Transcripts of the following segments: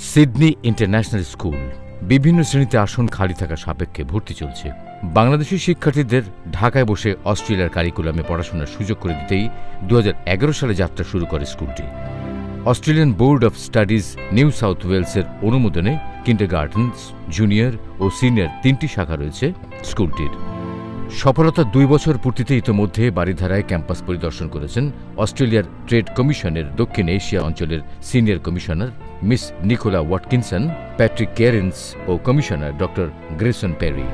Sydney international school বিভিন্ন শ্রেণীতে আসন খালি থাকা সাপেক্ষে ভর্তি চলছে। বাংলাদেশি শিক্ষার্থীদের ঢাকায় বসে অস্ট্রেলিয়ার কারিকুলামে পড়াশোনার সুযোগ করে দিতেই 2011 সালে যাত্রা শুরু করে স্কুলটি। Australian board of studies new south ওয়েলসের অনুমোদনে কিন্ডারগার্টেন, জুনিয়র ও সিনিয়র 3টি শাখা রয়েছে স্কুলটির। সফলতার 2 বছর পূর্তিতে ইতোমধ্যে বারিধারায় ক্যাম্পাস পরিদর্শন করেছেন অস্ট্রেলিয়ার ট্রেড কমিশনের দক্ষিণ এশিয়া অঞ্চলের senior commissioner Miss Nicola Watkinson, Patrick Kerrens ও commissioner doctor Grayson Perry.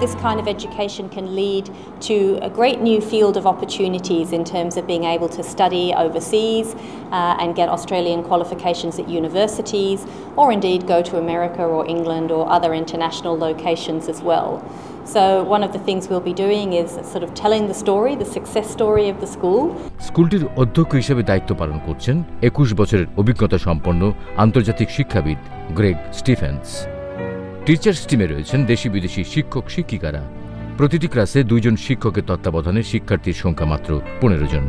This kind of education can lead to a great new field of opportunities in terms of being able to study overseas and get Australian qualifications at universities, or indeed go to America or England or other international locations as well. So one of the things we'll be doing is sort of telling the story, the success story of the school. স্কুলটির অধ্যক্ষ হিসেবে দায়িত্ব পালন করছেন 21 বছরের অভিজ্ঞতা সম্পন্ন আন্তর্জাতিক শিক্ষাবিদ গ্রেগ স্টিফেন্স। টিচার্স টিমে রয়েছেন দেশি বিদেশি শিক্ষক শিক্ষিকারা। প্রতিটি ক্লাসে 2 জন শিক্ষকের তত্ত্বাবধানে শিক্ষার্থীর সংখ্যা মাত্র 15 জন।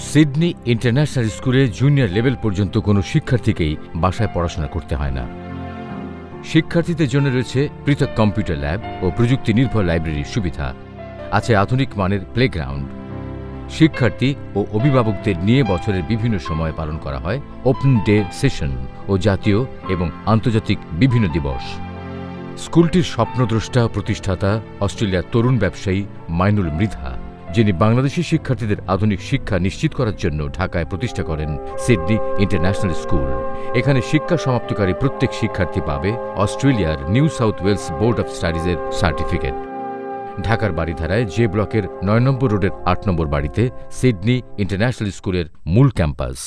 সিডনি ইন্টারন্যাশনাল স্কুলে জুনিয়র লেভেল পর্যন্ত কোনো শিক্ষার্থীকেই বাসায় পড়াশোনা করতে হয় না। শিক্ষার্থীদের জন্য রয়েছে পৃথক কম্পিউটার ল্যাব ও প্রযুক্তি নির্ভর লাইব্রেরির সুবিধা। আছে আধুনিক মানের প্লেগ্রাউন্ড। শিক্ষার্থী ও অভিভাবকদের নিয়ে বছরের বিভিন্ন সময় পালন করা হয় ওপেন ডে সেশন ও জাতীয় এবং আন্তর্জাতিক বিভিন্ন দিবস। স্কুলটির স্বপ্নদ্রষ্টা প্রতিষ্ঠাতা অস্ট্রেলিয়ার তরুণ ব্যবসায়ী মাইনুল মৃধা, যিনি বাংলাদেশি শিক্ষার্থীদের আধুনিক শিক্ষা নিশ্চিত করার জন্য ঢাকায় প্রতিষ্ঠা করেন সিডনি ইন্টারন্যাশনাল স্কুল। এখানে শিক্ষা সমাপ্তকারী প্রত্যেক শিক্ষার্থী পাবে অস্ট্রেলিয়ার New South Wales board of স্টাডিজের সার্টিফিকেট। ঢাকার বারিধারায় যে ব্লকের 9 নম্বর রোডের 8 নম্বর বাড়িতে সিডনি ইন্টারন্যাশনাল স্কুলের মূল ক্যাম্পাস।